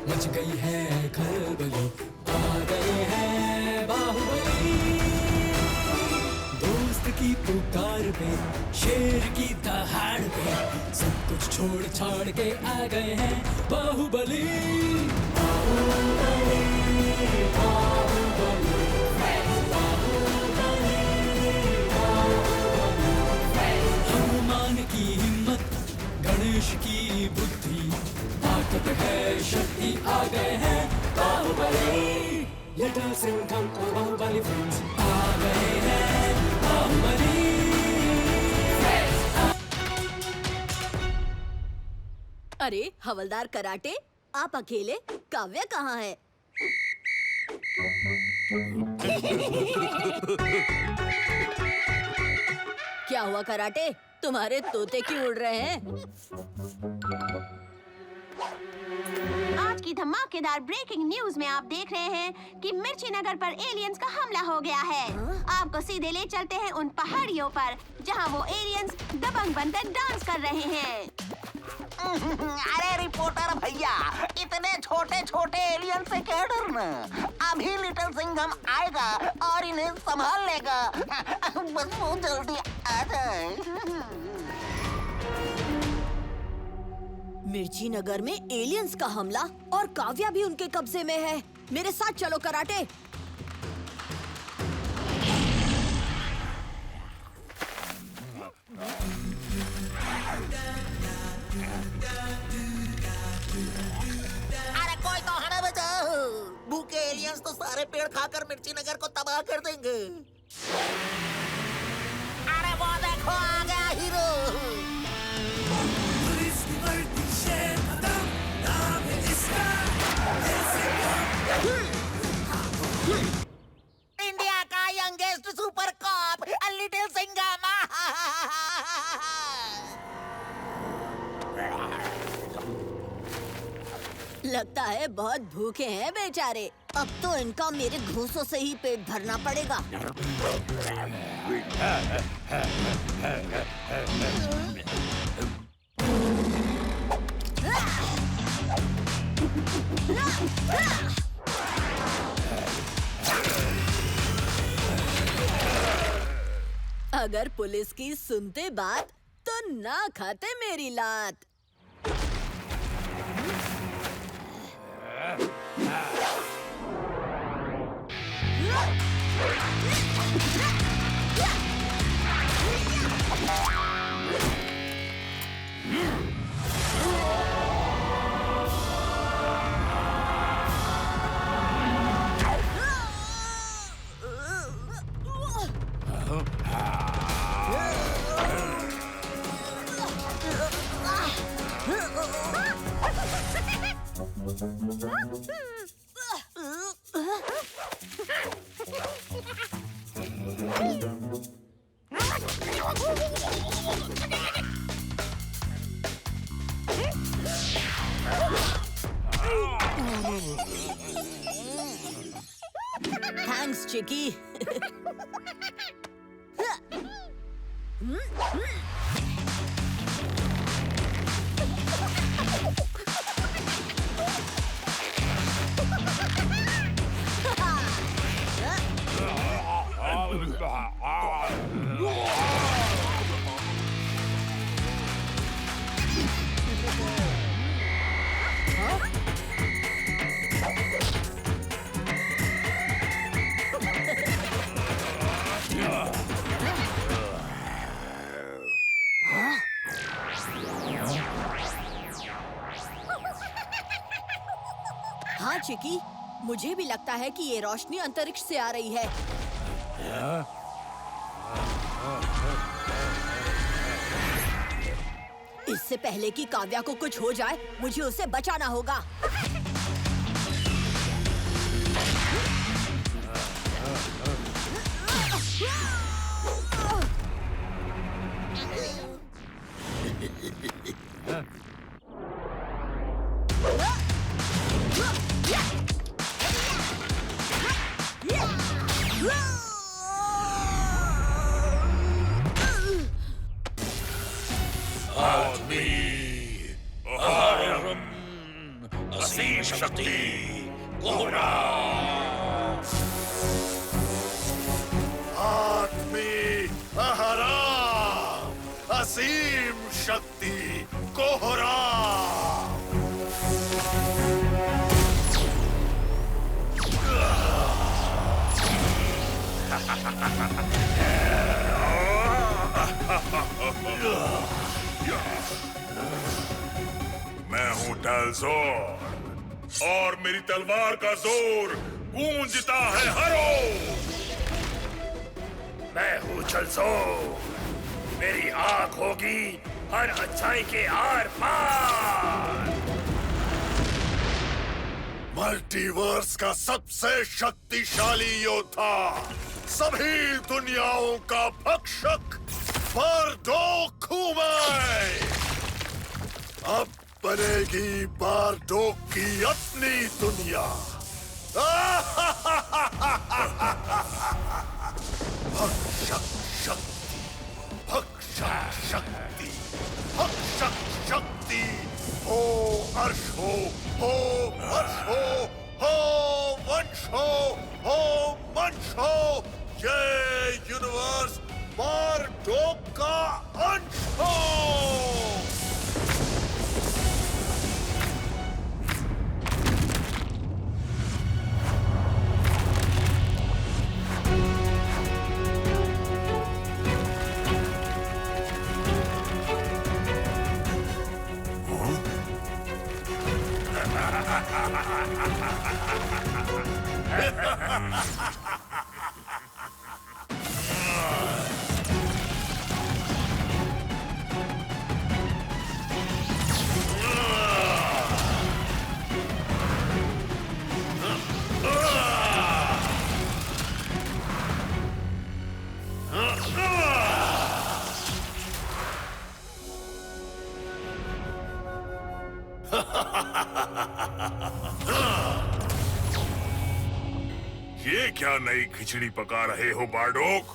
Much गई है खलबली, आ गए हैं बाहुबली। दोस्त की पुकार पे, शेर की दहाड़ पे, सब कुछ छोड़ छाड़ के आ गए हैं बाहुबली। बाहुबली, बाहुबली, हनुमान की हिम्मत, गणेश की बुद्धि, ताकत है शक्ति, आ गए हैं बाहुबली। लिटिल सिंघम और बाहुबली फ्रेंड्स आ गए हैं बाहुबली। अरे हवलदार कराटे, आप अकेले? काव्या कहाँ है? क्या हुआ कराटे? तुम्हारे तोते क्यों उड़ रहे हैं? आज की धमाकेदार ब्रेकिंग न्यूज में आप देख रहे हैं कि मिर्ची नगर पर एलियंस का हमला हो गया है। आपको सीधे ले चलते हैं उन पहाड़ियों पर जहां वो एलियंस दबंग बनकर डांस कर रहे हैं। अरे रिपोर्टर भैया, इतने छोटे छोटे एलियन से क्या डरना? अभी लिटिल सिंघम आएगा और इन्हें संभाल लेगा। बस वो जल्दी आ जाए। मिर्ची नगर में एलियंस का हमला और काव्या भी उनके कब्जे में है। मेरे साथ चलो कराटे। अरे कोई तो हमें बचाओ। भूखे एलियंस तो सारे पेड़ खाकर मिर्ची नगर को तबाह कर देंगे। अरे वो देखो, आ गया हीरो। इंडिया का youngest super cop little Singham. लगता है बहुत भूखे हैं बेचारे। अब तो इनका मेरे घूंसों से ही पेट भरना पड़ेगा। अगर पुलिस की सुनते बात तो ना खाते मेरी लात। थैंक्स चिकी। हाँ चिकी, मुझे भी लगता है कि ये रोशनी अंतरिक्ष से आ रही है। इससे पहले कि काव्या को कुछ हो जाए, मुझे उसे बचाना होगा। असीम शक्ति कोहरा। आत्मी अहरा असीम शक्ति कोहरा। मैं हूँ डालजोर और मेरी तलवार का जोर गूंजता है हरो। मैं हूँ चलसो, मेरी आंख होगी हर अच्छाई के आर पार। मल्टीवर्स का सबसे शक्तिशाली योद्धा, सभी दुनियाओं का भक्षक बारडोक हूं मैं। अब बनेगी बारडोक की अपनी दुनिया। भक्षक शक्ति, भक्षक शक्ति, भक्षक शक्ति। हो अर्श हो वर्ष हो वंश हो मंश हो, ये यूनिवर्स बारडोक का अंश हो। ये क्या नई खिचड़ी पका रहे हो बारडोक?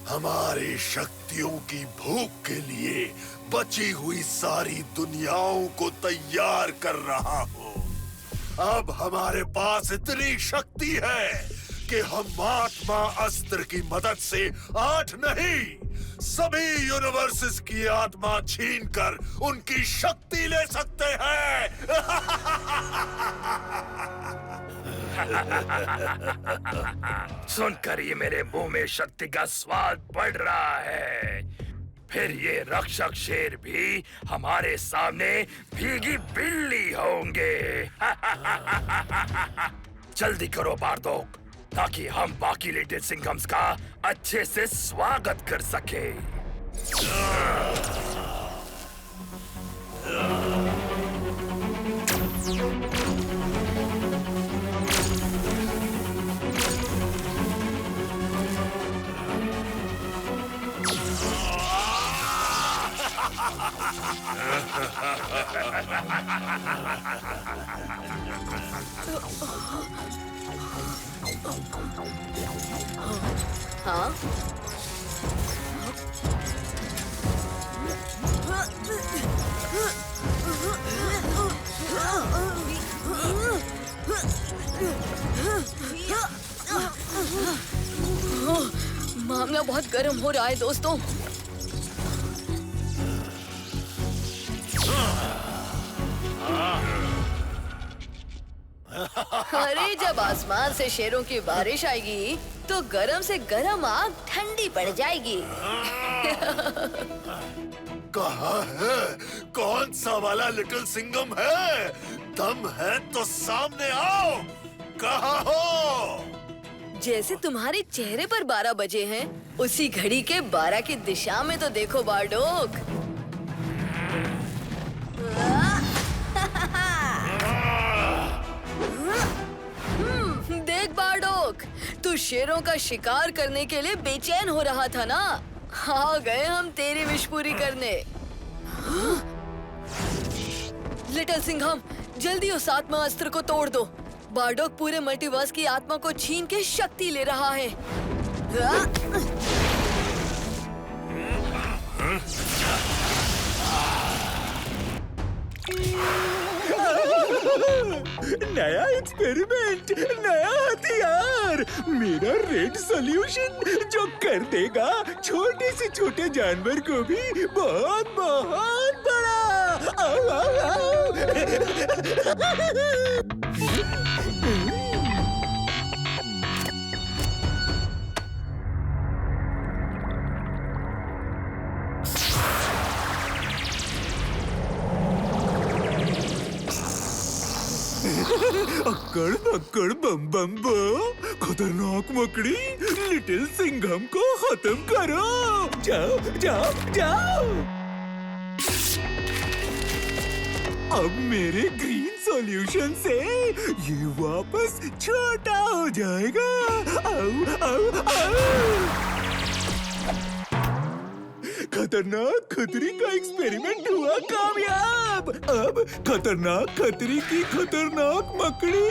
हमारी शक्तियों की भूख के लिए बची हुई सारी दुनियाओं को तैयार कर रहा हूँ। अब हमारे पास इतनी शक्ति है कि हम आत्मा अस्त्र की मदद से 8 नहीं, सभी यूनिवर्सेस की आत्मा छीनकर उनकी शक्ति ले सकते हैं। सुनकर ये मेरे मुंह में शक्ति का स्वाद बढ़ रहा है। फिर ये रक्षक शेर भी हमारे सामने भीगी बिल्ली होंगे। जल्दी करो बारडोक, ताकि हम बाकी लिटिल सिंघम्स का अच्छे से स्वागत कर सके। हाँ? मामला बहुत गर्म हो रहा है दोस्तों। अरे जब आसमान से शेरों की बारिश आएगी तो गरम से गरम आग ठंडी पड़ जाएगी। कहाँ है? कौन सा वाला लिटिल सिंघम है? दम है तो सामने आओ। कहाँ हो? जैसे तुम्हारे चेहरे पर 12 बजे हैं, उसी घड़ी के 12 की दिशा में तो देखो बारडोक। देख बारडोक, तू शेरों का शिकार करने के लिए बेचैन हो रहा था ना? आ गए हम तेरी विश पूरी करने। लिटिल सिंघम, जल्दी उस आत्मा अस्त्र को तोड़ दो। बारडोक पूरे मल्टीवर्स की आत्मा को छीन के शक्ति ले रहा है। नया एक्सपेरिमेंट, नया हथियार, मेरा रेड सॉल्यूशन जो कर देगा छोटे से छोटे जानवर को भी बहुत बहुत बड़ा। आओ, आओ, अक्कड़ पक्कड़ बम बम बो, खतरनाक मकड़ी लिटिल सिंघम को खत्म करो। जाओ जाओ जाओ। अब मेरे ग्रीन सॉल्यूशन से ये वापस छोटा हो जाएगा। आओ आओ आओ। खतरनाक खतरी का एक्सपेरिमेंट हुआ कामयाब। अब खतरनाक खतरी की खतरनाक मकड़ी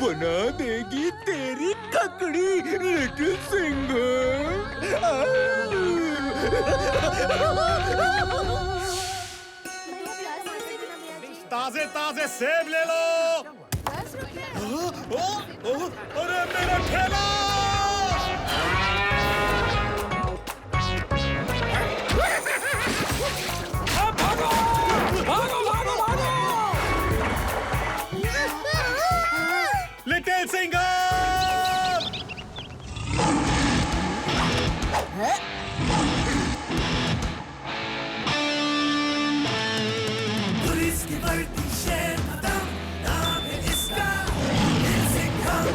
बना देगी तेरी ककड़ी लिटिल सिंघम। ताजे ताजे सेब ले लो। अरे मेरा ठेला! लिटिल सिंघम! पुलिस की बढ़ती शेर खत्म, नाम है इसका लिटिल सिंघम।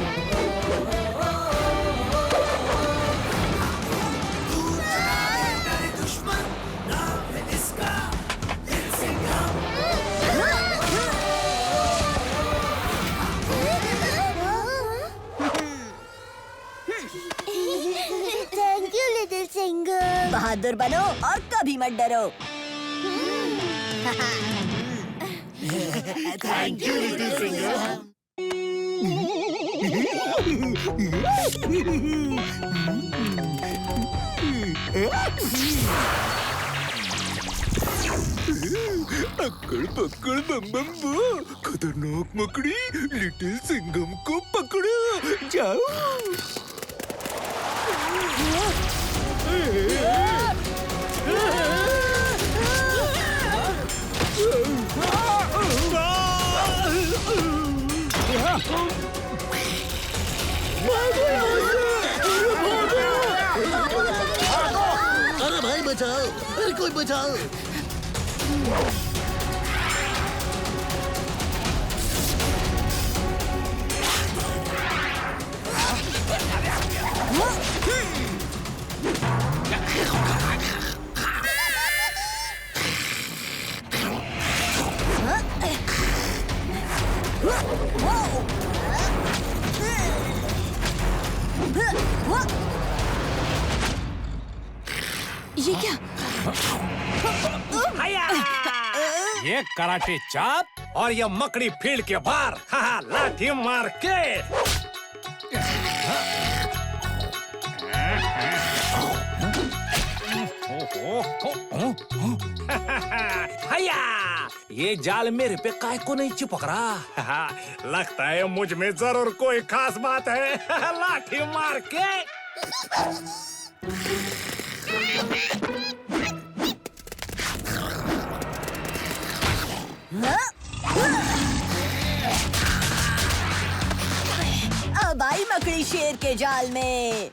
दूर चलाए डरे दुश्मन, नाम है इसका little Singham. Thank you little Singham. बहादुर बनो और कभी मत डरो। Thank you little Singham. अक्कड़ पक्कड़ बम बम बो, खतरनाक मकड़ी लिटिल सिंघम को पकड़ो। जाओ। अरे भाई बचाओ, अरे कोई बचाओ। ये क्या? ये कराटे चाप और ये मकड़ी फील्ड के बाहर। हाँ लाठी मार के। हया, ये जाल मेरे पे काय को नहीं चिपक रहा। लगता है मुझ में जरूर कोई खास बात है। लाठी मार के। अब आई मकड़ी शेर के जाल में।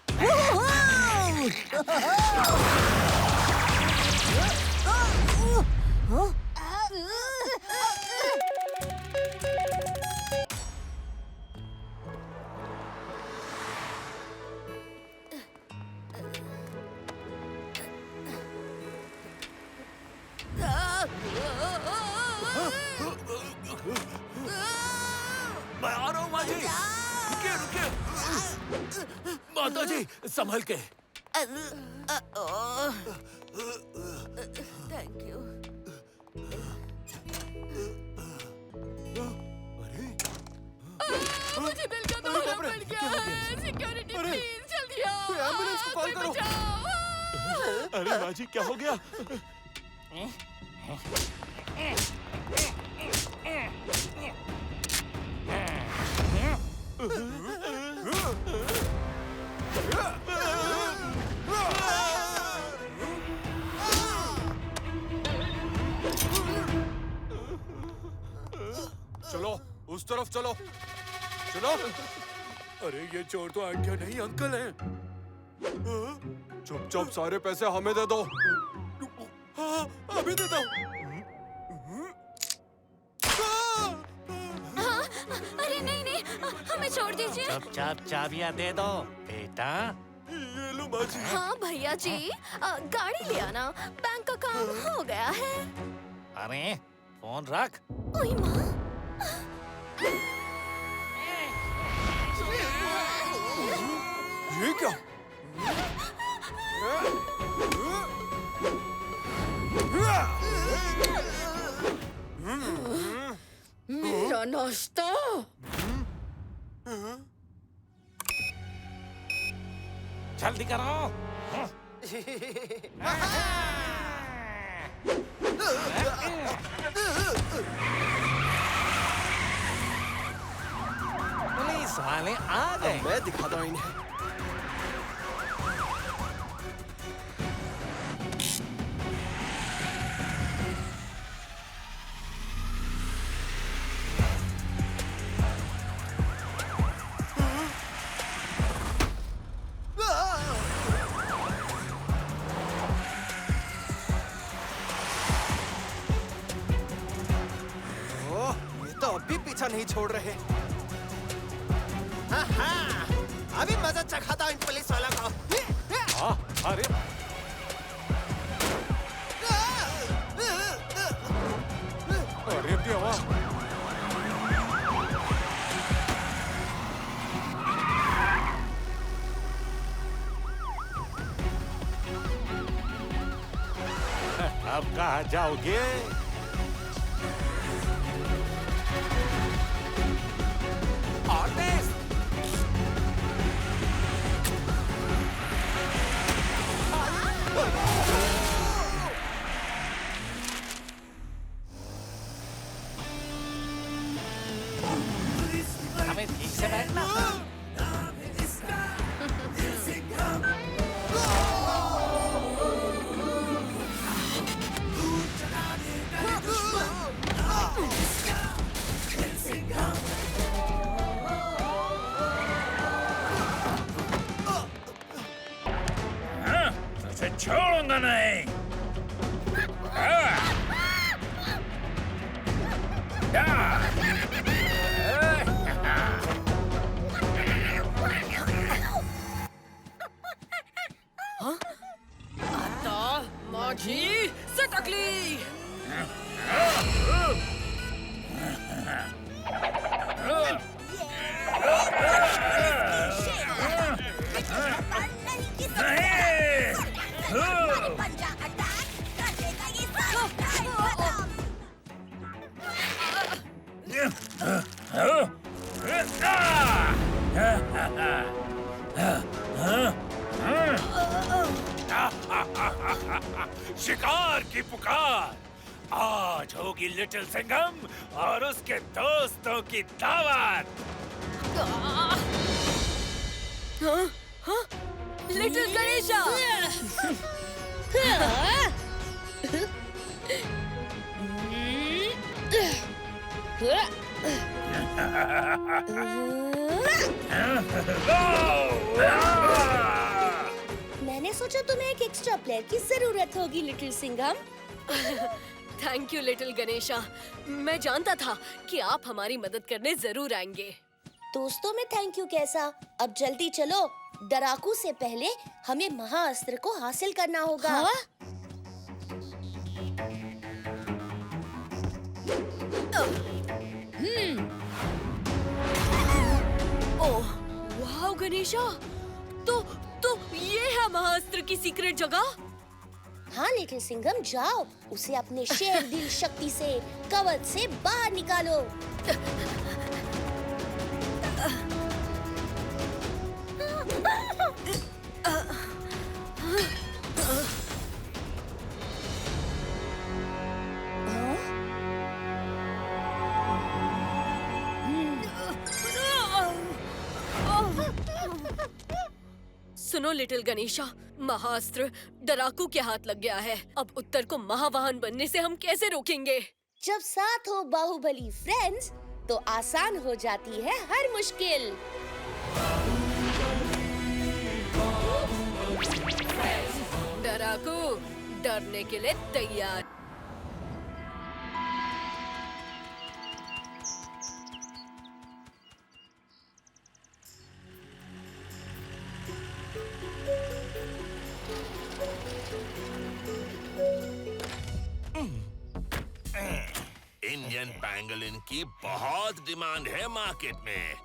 मैं आ रहा हूँ माँ जी। रुकिए रुकिए। माता जी संभल के। Thank you. मुझे दिल का दौरा पड़ गया है। सिक्योरिटी प्लीज जल्दी आओ। एम्बुलेंस को कॉल करो। अरे माँ जी क्या हो गया? चलो उस तरफ चलो चलो। अरे ये चोर तो आंटिया नहीं अंकल हैं। चुपचाप सारे पैसे हमें दे दो। हाँ, अभी दे दो। अरे नहीं नहीं, हमें छोड़ दीजिए। चुपचाप चाबियां दे दो बेटा। ये लो बाजी। हाँ भैया जी, गाड़ी ले आना, बैंक का काम हो गया है। अरे फोन रख। ओए माँ। ये क्या? मेरा नाश्ता। जल्दी करो। पुलिस वाले आ गए। मैं दिखाता हूँ इन्हें। अभी पीछा नहीं छोड़ रहे। अभी मजा चखाता इन पुलिस वाला को। अरे अरे देवा। अब कहाँ जाओगे? हमें ठीक से बैठना। उसे छोड़ूंगा नहीं। माझी सटकली। शिकार की पुकार। आज होगी लिटिल सिंघम और उसके दोस्तों की दावत। लिटिल गणेशा। मैंने सोचा तुम्हें एक एक्स्ट्रा प्लेयर की जरूरत होगी little Singham. Thank you little Ganesha. मैं जानता था कि आप हमारी मदद करने जरूर आएंगे। दोस्तों में थैंक यू कैसा? अब जल्दी चलो, डराकू से पहले हमें महाअस्त्र को हासिल करना होगा। हाँ? ओह वाह गणेशा, तो ये है महाअस्त्र की सीक्रेट जगह। हाँ लिटिल सिंघम, जाओ उसे अपने शेर दिल शक्ति से कवच से बाहर निकालो। सुनो लिटिल गणेशा, महाअस्त्र डराकू के हाथ लग गया है। अब उत्तर को महावाहन बनने से हम कैसे रोकेंगे? जब साथ हो बाहुबली फ्रेंड्स तो आसान हो जाती है हर मुश्किल। डराकू डरने के लिए तैयार। इंडियन पैंगोलिन की बहुत डिमांड है मार्केट में।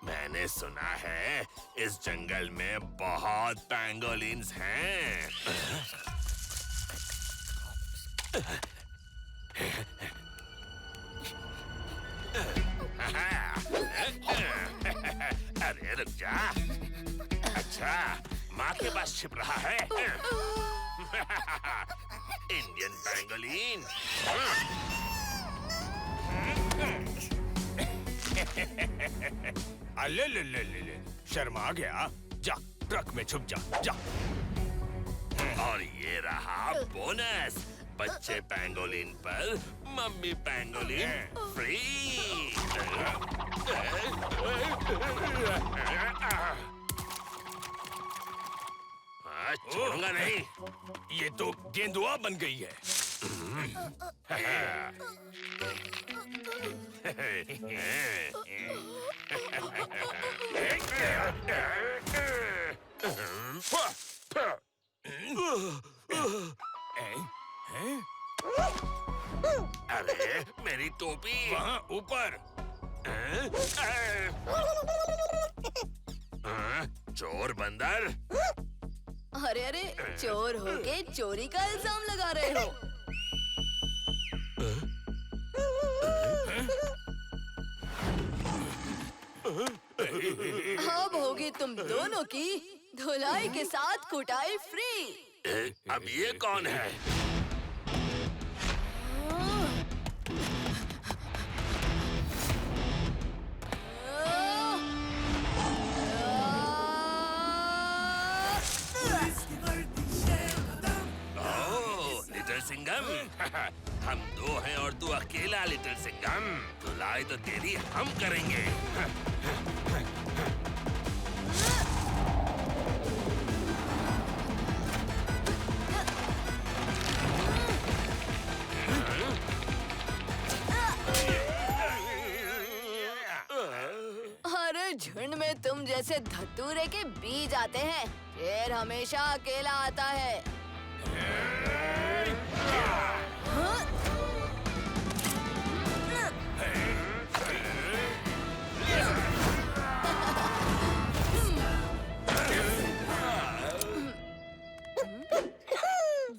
मैंने सुना है इस जंगल में बहुत पैंगोलिन्स हैं। अरे रुक जा। अच्छा, माँ के पास छिप रहा है। Indian pangolin. अले ले ले ले ले, शर्मा गया। जा ट्रक में छुप जा, जा। और ये रहा बोनस, बच्चे पैंगोलिन पर मम्मी पैंगोलिन फ्री। छोड़ूंगा नहीं। ये तो गेंदुआ बन गई है। अरे मेरी टोपी वहाँ ऊपर। चोर बंदर। अरे अरे, चोर होके चोरी का इल्जाम लगा रहे हो। अब होगी तुम दोनों की धुलाई के साथ कुटाई फ्री। अब ये कौन है? लिटिल सिंघम। हम दो हैं और तू अकेला लिटिल सिंघम। धुलाई तो तेरी हम करेंगे। अरे झुंड में तुम जैसे धतूरे के बीज आते हैं, शेर हमेशा अकेला आता है।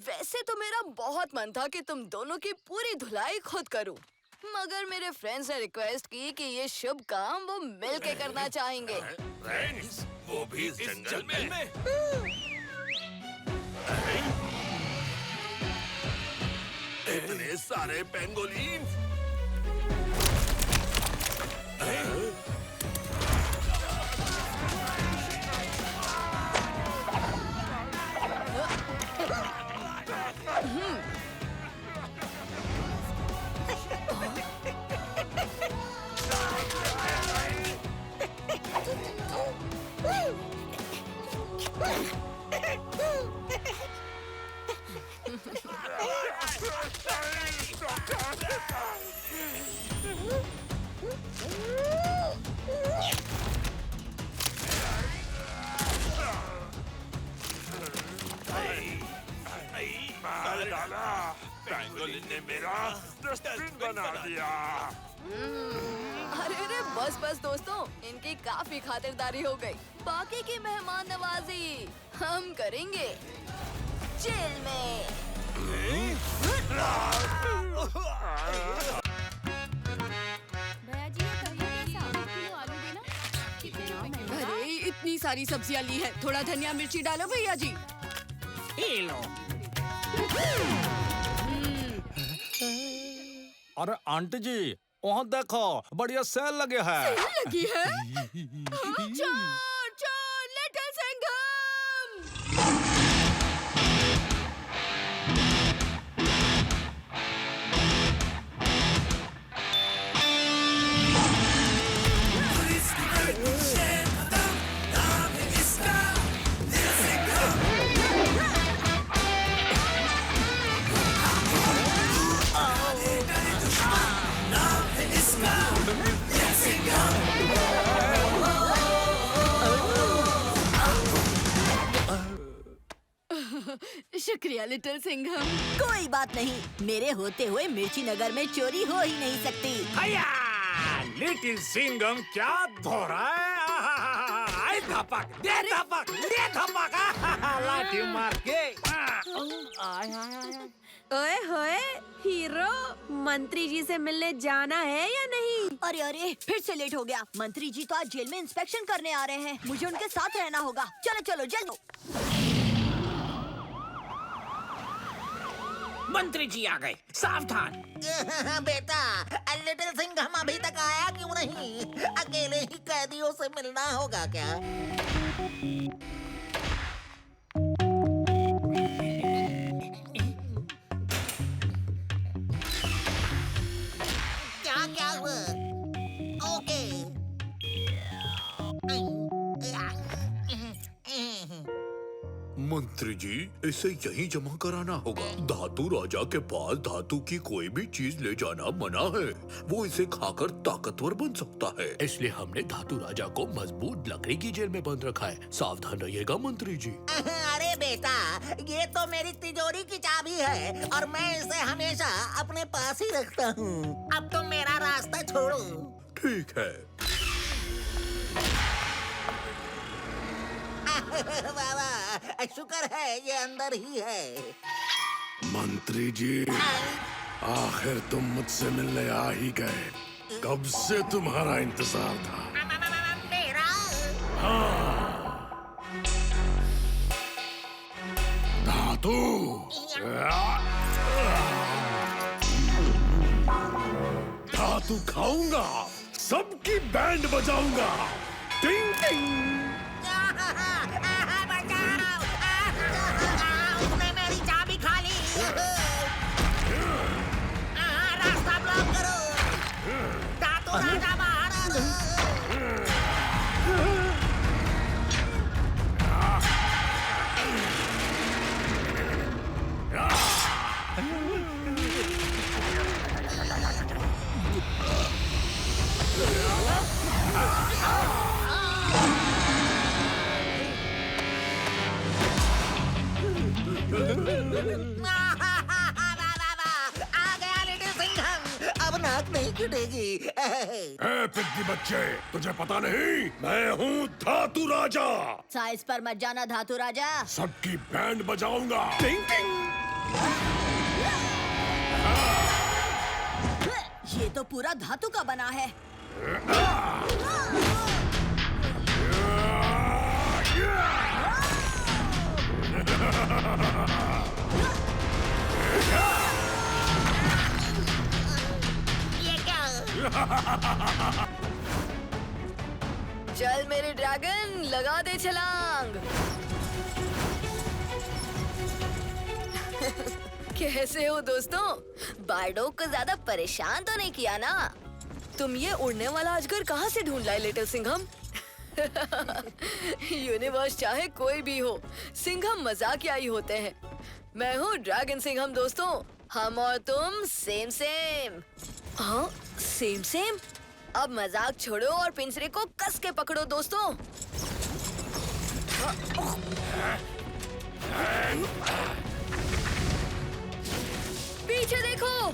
वैसे तो मेरा बहुत मन था कि तुम दोनों की पूरी धुलाई खुद करूं, मगर मेरे फ्रेंड्स ने रिक्वेस्ट की कि ये शुभ काम वो मिलके करना चाहेंगे। फ्रेंड्स, वो भी इस जंगल में? इतने सारे पेंगोलिन। पेंगोलिन ने मेरा डस्टबिन बना दिया। अरे अरे, बस बस दोस्तों, इनकी काफी खातिरदारी हो गई। बाकी की मेहमान नवाजी हम करेंगे जेल में। अरे इतनी सारी सब्जियां ली है, थोड़ा धनिया मिर्ची डालो भैया जी। अरे आंटी जी, वहाँ देखो, बढ़िया सेल लगे है। लगी है? चोर चोर लिटिल सिंघम। शुक्रिया लिटिल सिंघम। कोई बात नहीं, मेरे होते हुए मिर्ची नगर में चोरी हो ही नहीं सकती। भैया लिटिल सिंघम क्या धो रहा है? आए धपक, दे धपक, दे धपक, लाठी मार के। ओए होए हीरो, मंत्री जी से मिलने जाना है या नहीं? अरे अरे, फिर से लेट हो गया। मंत्री जी तो आज जेल में इंस्पेक्शन करने आ रहे हैं, मुझे उनके साथ रहना होगा। चलो चलो जल्दी। मंत्री जी आ गए, सावधान। बेटा, लिटिल सिंघम अभी तक आया क्यों नहीं? अकेले ही कैदियों से मिलना होगा क्या? क्या क्या हुआ? ओके। मंत्री जी, इसे यहीं जमा कराना होगा। धातु राजा के पास धातु की कोई भी चीज ले जाना मना है। वो इसे खाकर ताकतवर बन सकता है, इसलिए हमने धातु राजा को मजबूत लकड़ी की जेल में बंद रखा है। सावधान रहिएगा मंत्री जी। अरे बेटा, ये तो मेरी तिजोरी की चाबी है और मैं इसे हमेशा अपने पास ही रखता हूँ। अब तुम मेरा रास्ता छोड़ो। ठीक है। बाबा, शुक्र है ये अंदर ही है। मंत्री जी, आखिर तुम मुझसे मिलने आ ही गए। कब से तुम्हारा इंतजार था। मेरा? धातु, धातु खाऊंगा, सबकी बैंड बजाऊंगा। टिंग टिंग। उसने मेरी चाबी खा ली। रास्ता ब्लॉक करो। धातु राजा बाहर आ रहा है। आ गया लिटिल सिंघम, अब नाक नहीं छूटेगी। पिग्गी बच्चे, तुझे पता नहीं मैं हूँ धातु राजा। साइज पर मत जाना धातु राजा। सबकी बैंड बजाऊंगा। ये तो पूरा धातु का बना है। ये क्या? चल मेरे ड्रैगन, लगा दे छलांग। कैसे हो दोस्तों? बारडोग को ज्यादा परेशान तो नहीं किया ना? तुम ये उड़ने वाला अजगर कहाँ से ढूंढ लाए लिटिल सिंघम? यूनिवर्स चाहे कोई भी हो, सिंघम मजाकिया ही होते हैं। मैं हूँ ड्रैगन सिंघम दोस्तों। हम और तुम सेम सेम। हाँ, सेम सेम। अब मजाक छोड़ो और पिंजरे को कस के पकड़ो दोस्तों। पीछे देखो।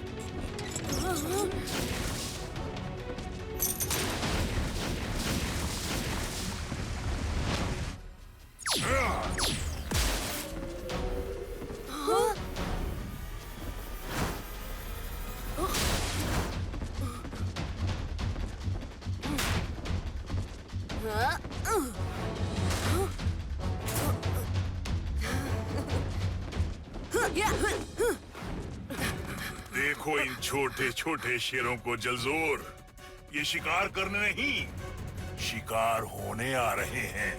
देखो इन छोटे छोटे शेरों को जलजोर, ये शिकार करने नहीं, शिकार होने आ रहे हैं।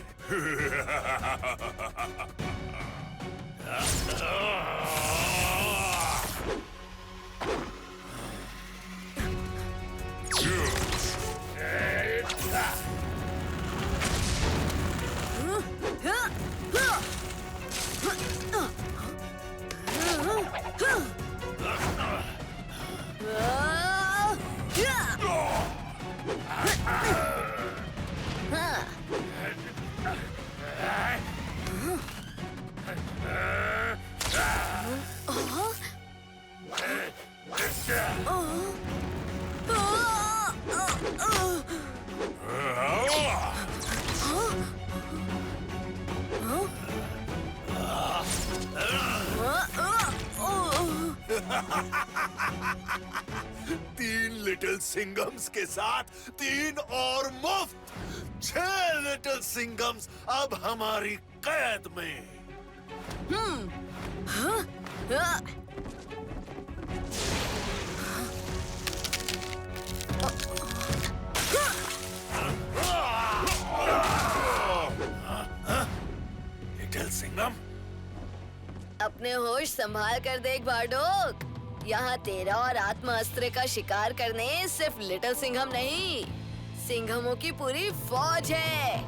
3 लिटिल सिंघम्स के साथ 3 और मुफ्त। 6 लिटिल सिंघम्स अब हमारी कैद में। लिटिल सिंघम, अपने होश संभाल कर देख बारडोग। यहाँ तेरा और आत्मा अस्त्र का शिकार करने सिर्फ लिटिल सिंघम नहीं, सिंघमों की पूरी फौज है।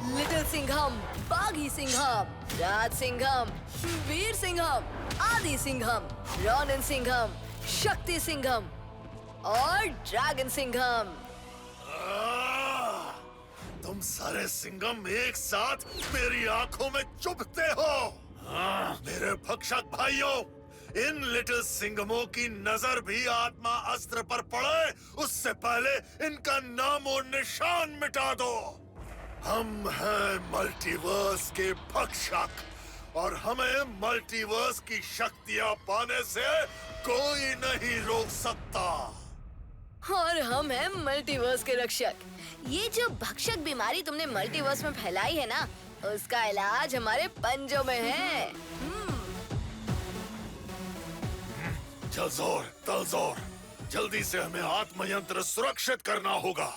लिटिल सिंघम, बागी सिंघम, राज सिंघम, वीर सिंघम, आदि सिंघम, रोनिन सिंघम, शक्ति सिंघम और ड्रैगन सिंघम। तुम सारे सिंघम एक साथ मेरी आंखों में चुभते हो। मेरे भक्षक भाइयों, इन लिटिल सिंघमों की नजर भी आत्मा अस्त्र पर पड़े उससे पहले इनका नामो निशान मिटा दो। हम हैं मल्टीवर्स के भक्षक और हमें मल्टीवर्स की शक्तियां पाने से कोई नहीं रोक सकता। और हम हैं मल्टीवर्स के रक्षक। ये जो भक्षक बीमारी तुमने मल्टीवर्स में फैलाई है ना, उसका इलाज हमारे पंजों में है। जलजोर, तलजोर, जल्दी से हमें आत्मयंत्र सुरक्षित करना होगा।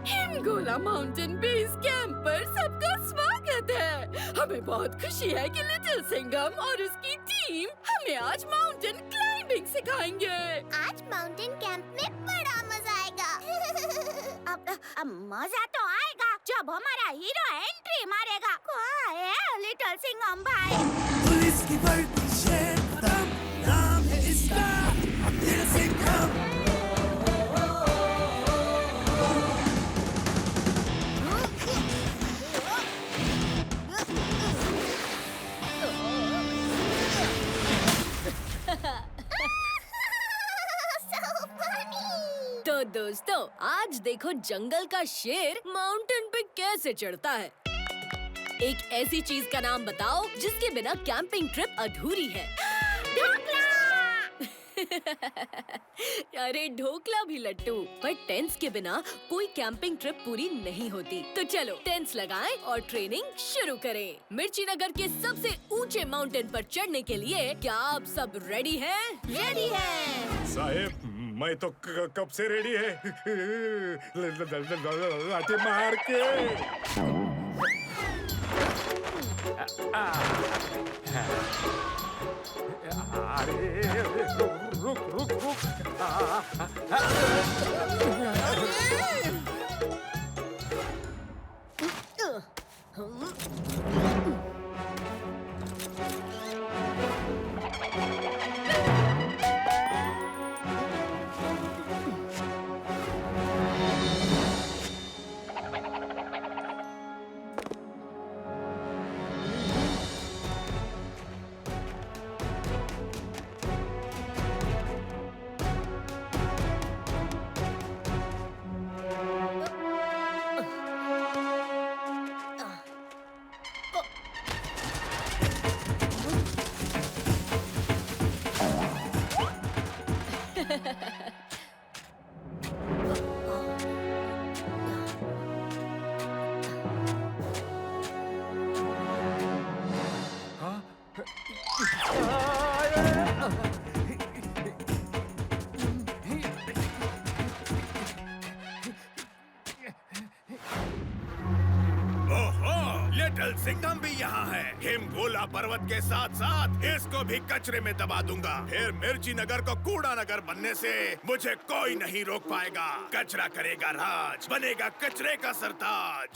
हिमगोला माउंटेन बेस कैंप पर सबका स्वागत है। हमें बहुत खुशी है कि लिटिल सिंघम और उसकी टीम हमें आज माउंटेन क्लाइंबिंग सिखाएंगे। आज माउंटेन कैंप में बड़ा मजा आएगा। अब मजा तो आएगा जब हमारा हीरो एंट्री मारेगा। कहाँ है लिटिल सिंघम भाई? पुलिस की वर्दी शेर खत्म, नाम है इसका लिटिल सिंघम। तो दोस्तों, आज देखो जंगल का शेर माउंटेन पे कैसे चढ़ता है। एक ऐसी चीज का नाम बताओ जिसके बिना कैंपिंग ट्रिप अधूरी है। अरे ढोकला भी लट्टू, पर टेंट्स के बिना कोई कैंपिंग ट्रिप पूरी नहीं होती। तो चलो टेंट्स लगाएं और ट्रेनिंग शुरू करें। मिर्ची नगर के सबसे ऊंचे माउंटेन पर चढ़ने के लिए क्या आप सब रेडी हैं? रेडी हैं। साहेब, मैं तो कब से रेडी है। लाठी मार के। अरे रुक। लिटिल सिंघम भी यहाँ है। हिमगोला पर्वत के साथ साथ इसको भी कचरे में दबा दूंगा। फिर मिर्ची नगर को कूड़ा नगर बनने से मुझे कोई नहीं रोक पाएगा। कचरा करेगा राज, बनेगा कचरे का सरताज।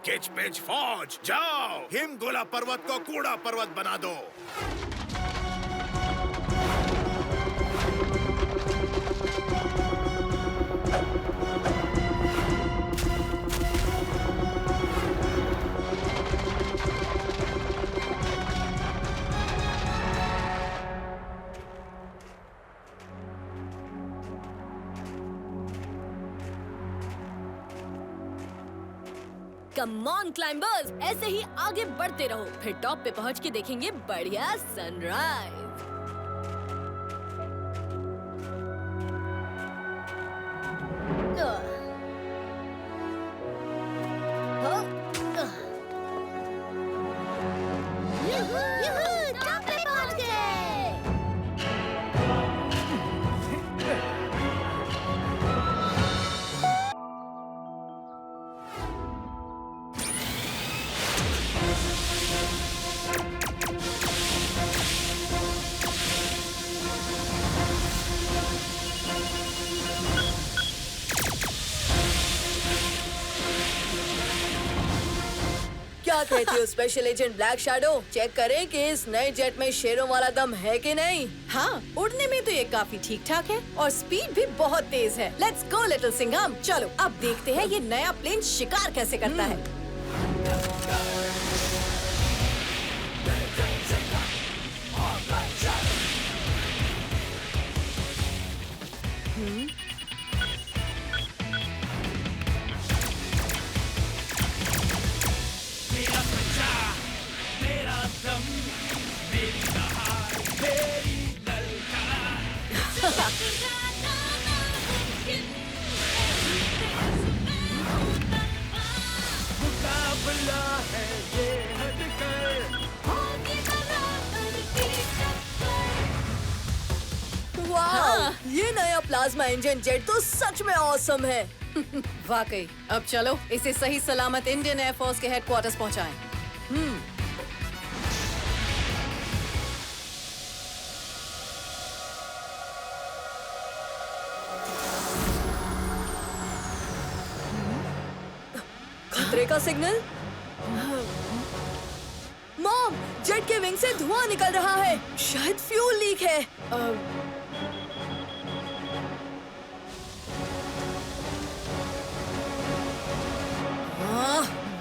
किच पिच फौज, जाओ हिमगोला पर्वत को कूड़ा पर्वत बना दो। कम ऑन क्लाइंबर्स, ऐसे ही आगे बढ़ते रहो, फिर टॉप पे पहुंच के देखेंगे बढ़िया सनराइज। क्या कहती हो special agent black shadow? Check करें कि इस नए जेट में शेरों वाला दम है कि नहीं। हाँ, उड़ने में तो ये काफी ठीक ठाक है और स्पीड भी बहुत तेज है। लेट्स गो लिटिल सिंघम, चलो अब देखते हैं ये नया प्लेन शिकार कैसे करता है। वाह, ये नया प्लाज्मा इंजन जेट तो सच में ऑसम है। वाकई, अब चलो इसे सही सलामत इंडियन एयरफोर्स के हेडक्वार्टर्स पहुंचाएं। खतरे का सिग्नल। मॉम, जेट के विंग से धुआं निकल रहा है, शायद फ्यूल लीक है।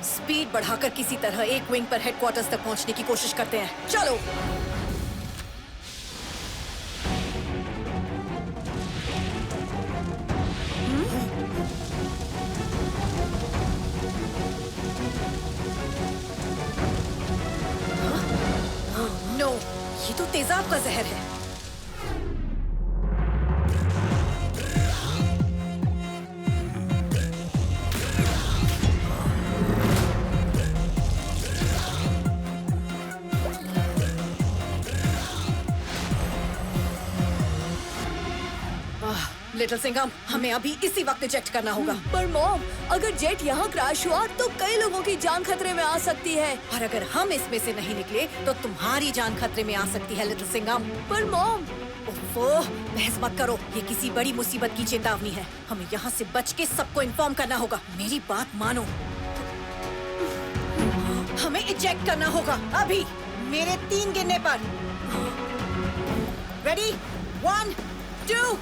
स्पीड बढ़ाकर किसी तरह एक विंग पर हेडक्वार्टर्स तक पहुंचने की कोशिश करते हैं। चलो। नो, ये तो तेजाब का जहर है। लिटिल सिंघम, हमें अभी इसी वक्त इजेक्ट करना होगा। पर मॉम, अगर जेट यहाँ क्रैश हुआ तो कई लोगों की जान खतरे में आ सकती है। और अगर हम इसमें से नहीं निकले तो तुम्हारी जान खतरे में आ सकती है लिटिल सिंघम। पर मॉम, बहस मत करो, ये किसी बड़ी मुसीबत की चेतावनी है। हमें यहाँ से बच के सबको इन्फॉर्म करना होगा। मेरी बात मानो, हमें इजेक्ट करना होगा अभी, मेरे 3 गिनने पर। रेडी? 1, 2।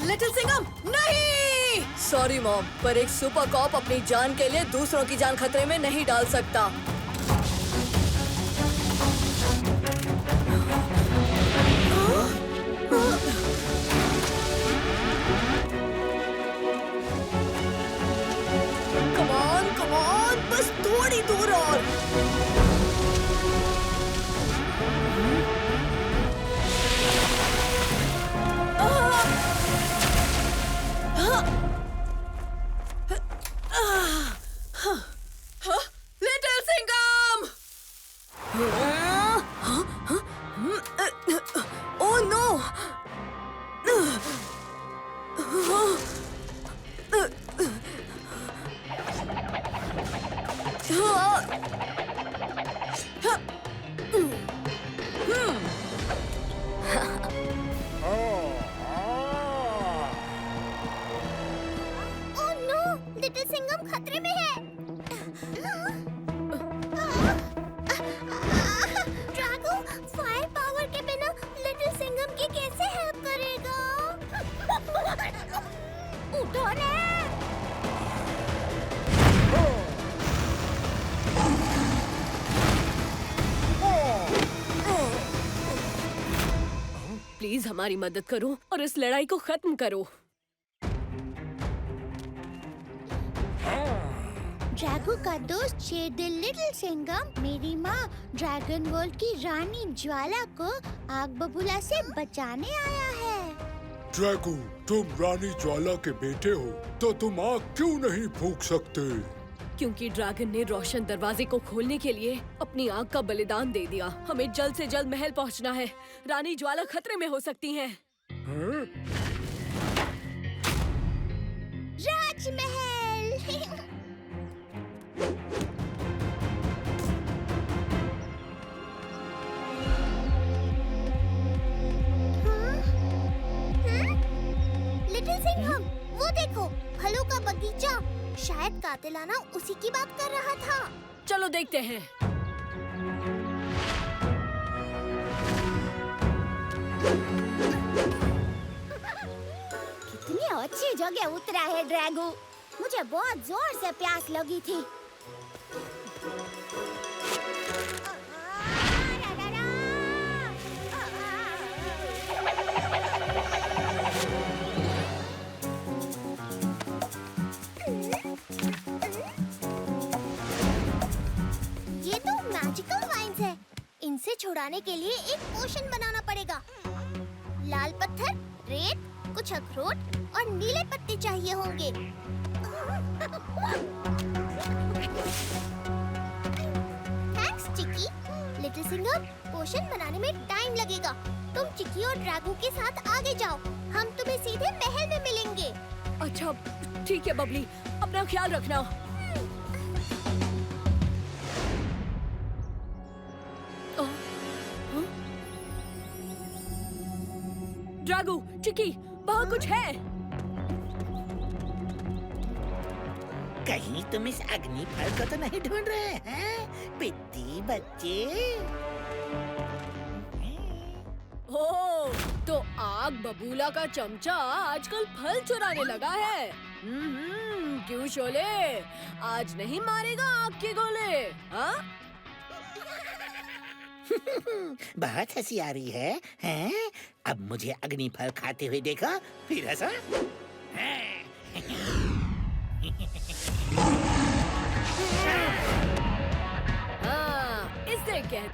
लिटिल सिंघम, नहीं! सॉरी मॉम, पर एक सुपर कॉप अपनी जान के लिए दूसरों की जान खतरे में नहीं डाल सकता। कम ऑन, बस थोड़ी दूर और। प्लीज हमारी मदद करो और इस लड़ाई को खत्म करो। ड्रैगो का दोस्त शेरदिल लिटिल सिंघम मेरी माँ ड्रैगन वर्ल्ड की रानी ज्वाला को आग बबूला से बचाने आया है। ड्रैगो, तुम रानी ज्वाला के बेटे हो, तो तुम आग क्यों नहीं फूंक सकते? क्योंकि ड्रैगन ने रोशन दरवाजे को खोलने के लिए अपनी आग का बलिदान दे दिया। हमें जल्द से जल्द महल पहुंचना है। रानी ज्वाला खतरे में हो सकती हैं। राजमहल। लिटिल सिंघम, वो देखो, फलों का बगीचा। शायद कातिलाना उसी की बात कर रहा था। चलो देखते हैं। कितनी अच्छी जगह उतरा है ड्रैगो। मुझे बहुत जोर से प्यास लगी थी। ये तो मैजिकल वाइन्स है। इनसे छुड़ाने के लिए एक पोशन बनाना पड़ेगा। लाल पत्थर, रेत, कुछ अखरोट और नीले पत्ते चाहिए होंगे। थैंक्स चिकी। लिटिल सिंघम, पोशन बनाने में टाइम लगेगा। तुम चिकी और ड्रैगो के साथ आगे जाओ। हम तुम्हें सीधे महल में मिलेंगे। अच्छा ठीक है बबली, अपना ख्याल रखना। ड्रैगो, चिकी, वहाँ कुछ है। कहीं तुम इस अग्नि फल को तो नहीं ढूंढ रहे हैं पिद्दी बच्चे? ओह, तो आग बबूला का चमचा आजकल फल चुराने लगा है। क्यों शोले, आज नहीं मारेगा आग के गोले? हाँ? बहुत हंसी आ रही है, हैं? अब मुझे अग्नि फल खाते हुए देखा, फिर हंसा। हाँ, इसे कह।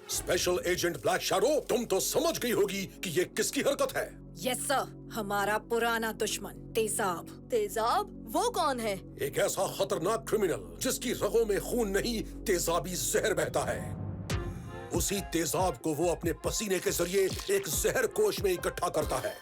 स्पेशल एजेंट ब्लैक शैडो, तुम तो समझ गई होगी कि ये किसकी हरकत है। यस सर, हमारा पुराना दुश्मन तेजाब। तेजाब? वो कौन है? एक ऐसा खतरनाक क्रिमिनल जिसकी रगों में खून नहीं, तेजाबी जहर बहता है। उसी तेजाब को वो अपने पसीने के जरिए एक जहर कोश में इकट्ठा करता है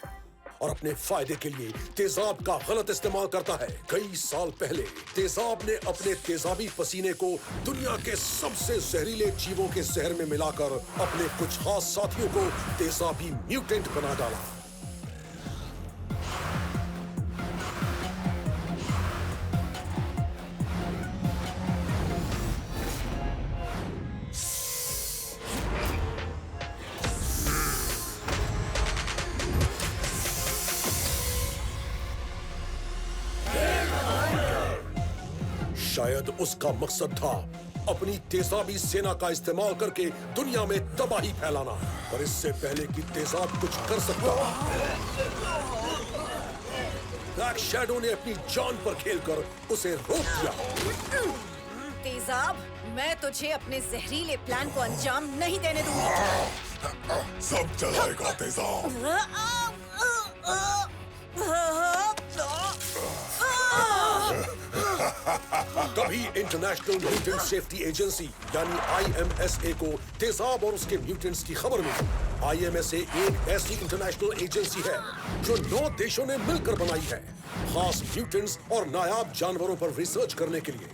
और अपने फायदे के लिए तेजाब का गलत इस्तेमाल करता है। कई साल पहले तेजाब ने अपने तेजाबी पसीने को दुनिया के सबसे जहरीले जीवों के जहर में मिलाकर अपने कुछ खास साथियों को तेजाबी म्यूटेंट बना डाला। शायद उसका मकसद था अपनी तेजाबी सेना का इस्तेमाल करके दुनिया में तबाही फैलाना, पर इससे पहले कि तेजाब कुछ कर सकता, ब्लैक शैडो ने अपनी जान पर खेलकर उसे रोक दिया। तेजाब, मैं तुझे अपने जहरीले प्लान को अंजाम नहीं देने दूंगी। सब चलाएगा तेजाब। तभी इंटरनेशनल म्यूटेंट सेफ्टी एजेंसी यानी IMSA को तेजाब और उसके म्यूटेंट्स की खबर मिली। IMSA एक ऐसी इंटरनेशनल एजेंसी है जो 9 देशों ने मिलकर बनाई है, खास म्यूटेंट्स और नायाब जानवरों पर रिसर्च करने के लिए।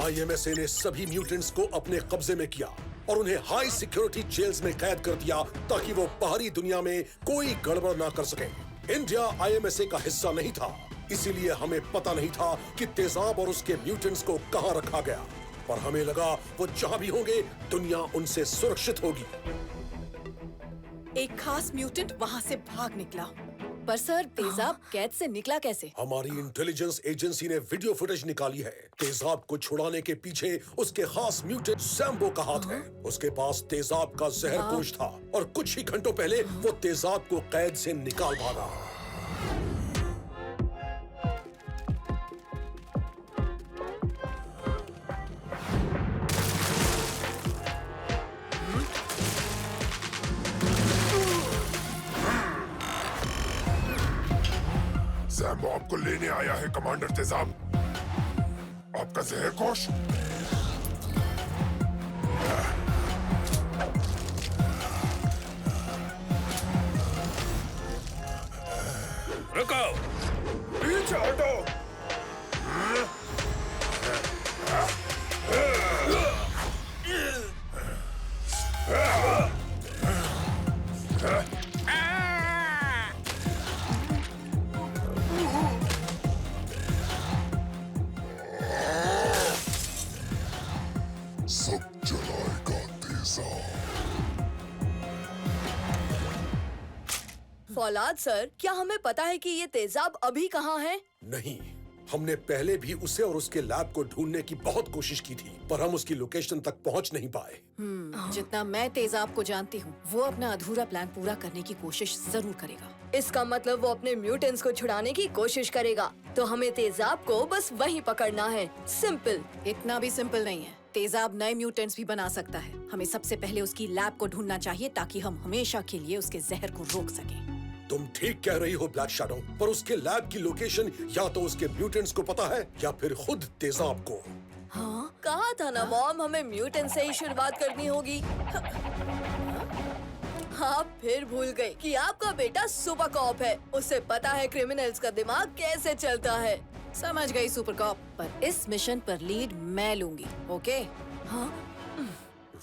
IMSA ने सभी म्यूटेंट्स को अपने कब्जे में किया और उन्हें हाई सिक्योरिटी जेल्स में कैद कर दिया ताकि वो बाहरी दुनिया में कोई गड़बड़ ना कर सके। इंडिया IMSA का हिस्सा नहीं था, इसीलिए हमें पता नहीं था कि तेजाब और उसके म्यूटेंट्स को कहां रखा गया, पर हमें लगा वो जहां भी होंगे दुनिया उनसे सुरक्षित होगी। एक खास म्यूटेंट वहां से भाग निकला, पर सर तेजाब कैद से निकला कैसे? हमारी इंटेलिजेंस एजेंसी ने वीडियो फुटेज निकाली है तेजाब को छुड़ाने के पीछे उसके खास म्यूटेंट सैम्बो का हाथ है। उसके पास तेजाब का जहर कोश था और कुछ ही घंटों पहले वो तेजाब को कैद से निकाल भागा। सैम्बो आपको लेने आया है कमांडर तेजाब। आपका जहर कोश। रुको। पीछे हटो। सब जलाएगा तेजाब। फौलाद सर, क्या हमें पता है कि ये तेजाब अभी कहाँ है? नहीं, हमने पहले भी उसे और उसके लैब को ढूंढने की बहुत कोशिश की थी, पर हम उसकी लोकेशन तक पहुंच नहीं पाए। जितना मैं तेजाब को जानती हूँ, वो अपना अधूरा प्लान पूरा करने की कोशिश जरूर करेगा। इसका मतलब वो अपने म्यूटेंट्स को छुड़ाने की कोशिश करेगा। तो हमें तेजाब को बस वहीं पकड़ना है। सिंपल। इतना भी सिंपल नहीं है। तेजाब नए म्यूटेंट्स भी बना सकता है। हमें सबसे पहले उसकी लैब को ढूंढना चाहिए ताकि हम हमेशा के लिए उसके जहर को रोक सकें। तुम ठीक कह रही हो ब्लैक शैडो, पर उसके लैब की लोकेशन या तो उसके म्यूटेंट्स को पता है या फिर खुद तेजाब को। हाँ, कहा था ना मॉम, हमें म्यूटेंट से ही शुरुआत करनी होगी। आप फिर भूल गए कि आपका बेटा सुपर कॉप है। उसे पता है क्रिमिनल्स का दिमाग कैसे चलता है। समझ गई सुपर कॉप, पर इस मिशन पर लीड मैं लूंगी। ओके? हाँ?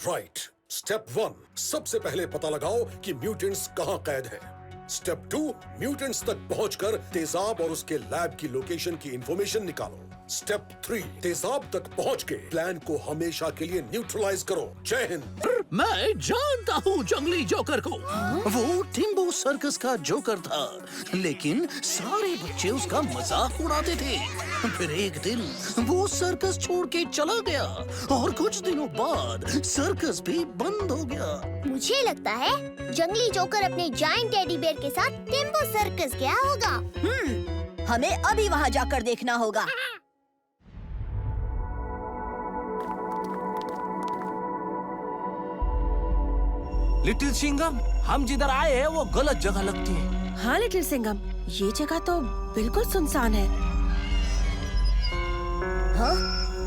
राइट। स्टेप 1, सबसे पहले पता लगाओ कि म्यूटेंट्स कहाँ कैद हैं। स्टेप 2, म्यूटेंट्स तक पहुंचकर तेजाब और उसके लैब की लोकेशन की इंफॉर्मेशन निकालो। स्टेप 3, तेजाब तक पहुंच के प्लान को हमेशा के लिए न्यूट्रलाइज करो। जय हिंद। मैं जानता हूँ जंगली जोकर को। वो टिम्बो सर्कस का जोकर था, लेकिन सारे बच्चे उसका मजाक उड़ाते थे। फिर एक दिन वो सर्कस छोड़ के चला गया और कुछ दिनों बाद सर्कस भी बंद हो गया। मुझे लगता है जंगली जोकर अपने जायंट टेडी बेयर के साथ टिम्बो सर्कस गया होगा। हमें अभी वहाँ जाकर देखना होगा। लिटिल सिंघम, हम जिधर आए हैं वो गलत जगह लगती है। हाँ लिटिल सिंघम, ये जगह तो बिल्कुल सुनसान है। हाँ?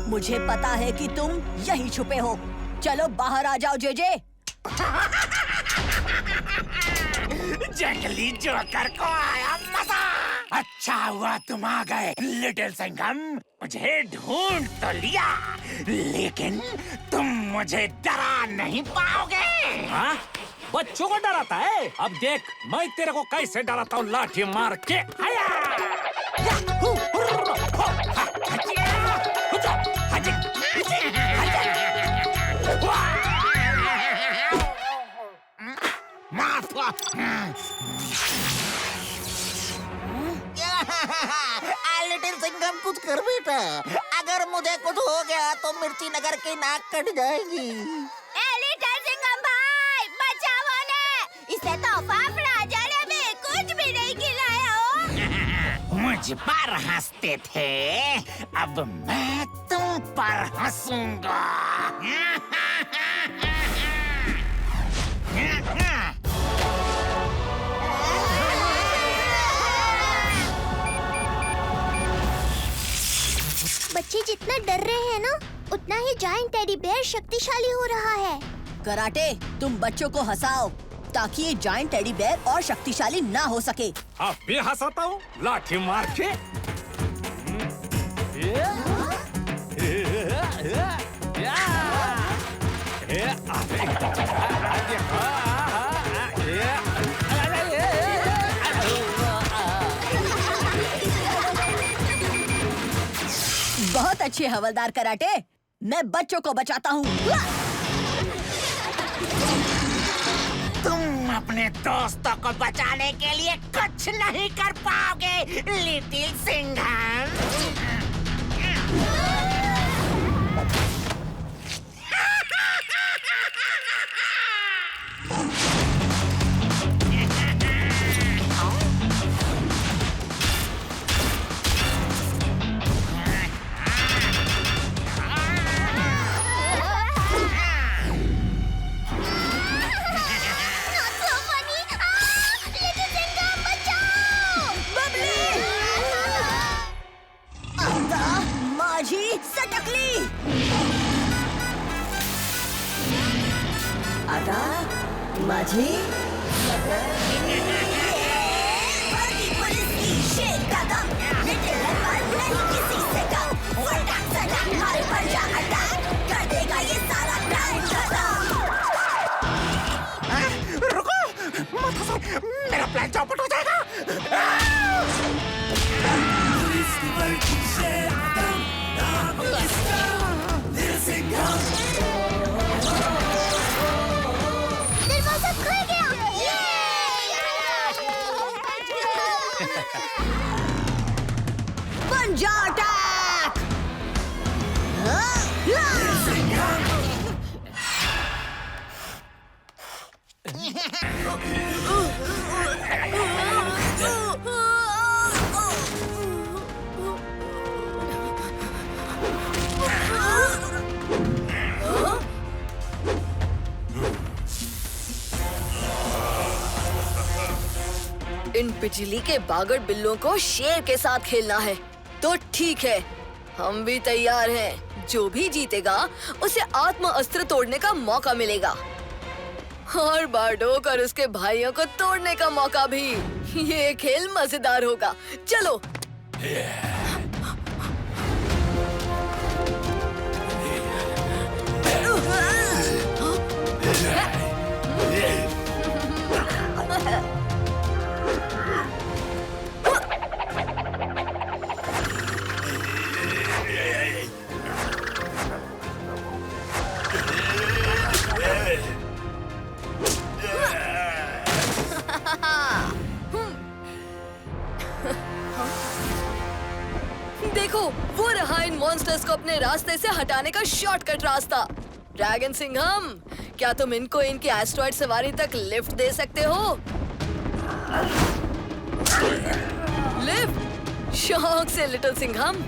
मुझे पता है कि तुम यहीं छुपे हो। चलो बाहर आ जाओ जेजे। जंगली जोकर को आया मजा। अच्छा हुआ तुम आ गए लिटिल सिंघम। मुझे ढूंढ तो लिया, लेकिन तुम मुझे डरा नहीं पाओगे। हाँ? बच्चों को डराता है? अब देख मैं तेरे को कैसे डराता हूँ, लाठी मार के। आया! लिटिल सिंघम कुछ कर बेटा, अगर मुझे कुछ हो गया तो मिर्ची नगर की नाक कट जाएगी। लिटिल सिंघम भाई, बचाओ ने। इसे तो फाफड़ा जाने में कुछ भी नहीं खिलाया हो। मुझ पर हंसते थे, अब मैं तुम पर हंसूंगा। बच्चे जितना डर रहे हैं ना, उतना ही जायंट टेडी बेयर शक्तिशाली हो रहा है। कराटे, तुम बच्चों को हंसाओ ताकि ये जायंट टेडी बेयर और शक्तिशाली ना हो सके। अब भी हंसाता हूँ लाठी मार के। बहुत अच्छे हवलदार कराटे, मैं बच्चों को बचाता हूँ। तुम अपने दोस्तों को बचाने के लिए कुछ नहीं कर पाओगे लिटिल सिंघम। माझी पुलिस की शेर का दम, लिटिल पर नहीं किसी से कम। फटाक सटाक मारे पर जा अटैक, कर देगा ये सारा क्राइम खत्म। रुको मत हंसो, मेरा प्लान चौपट हो जाएगा। पुलिस की वर्दी शेर का दम, नाम है इसका लिटिल सिंघम। दरवाजा खुल गया। बन जा अटैक। इन बिजली के बागड़ बिल्लों को शेर के साथ खेलना है तो ठीक है, हम भी तैयार हैं। जो भी जीतेगा उसे आत्म अस्त्र तोड़ने का मौका मिलेगा और बारडोक और उसके भाइयों को तोड़ने का मौका भी। ये खेल मजेदार होगा। चलो देखो, वो रहा इन मॉन्स्टर्स को अपने रास्ते से हटाने का शॉर्टकट रास्ता। ड्रैगन सिंघम, क्या तुम इनको इनकी एस्ट्रॉइड सवारी तक लिफ्ट दे सकते हो? लिफ्ट? शौक से लिटिल सिंघम।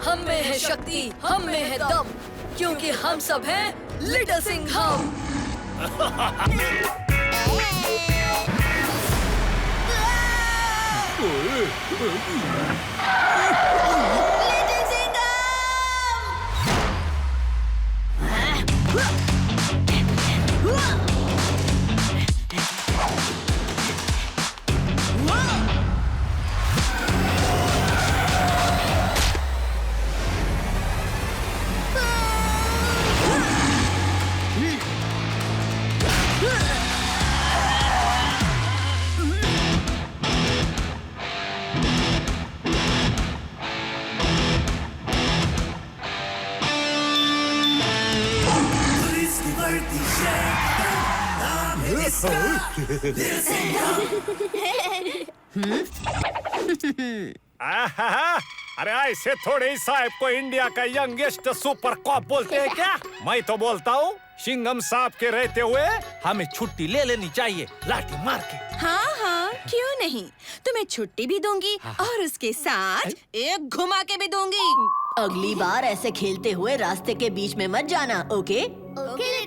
हम में है शक्ति, हम में है दम, क्योंकि हम सब हैं लिटिल सिंघम। अरे ऐसे थोड़े ही साहब को इंडिया का यंगेस्ट सुपर कॉप बोलते हैं क्या? मैं तो बोलता हूँ सिंघम साहब के रहते हुए हमें छुट्टी ले लेनी चाहिए, लाठी मार के। हाँ हाँ, क्यों नहीं, तुम्हें छुट्टी भी दूंगी और उसके साथ एक घुमा के भी दूंगी। अगली बार ऐसे खेलते हुए रास्ते के बीच में मत जाना, ओके? ओके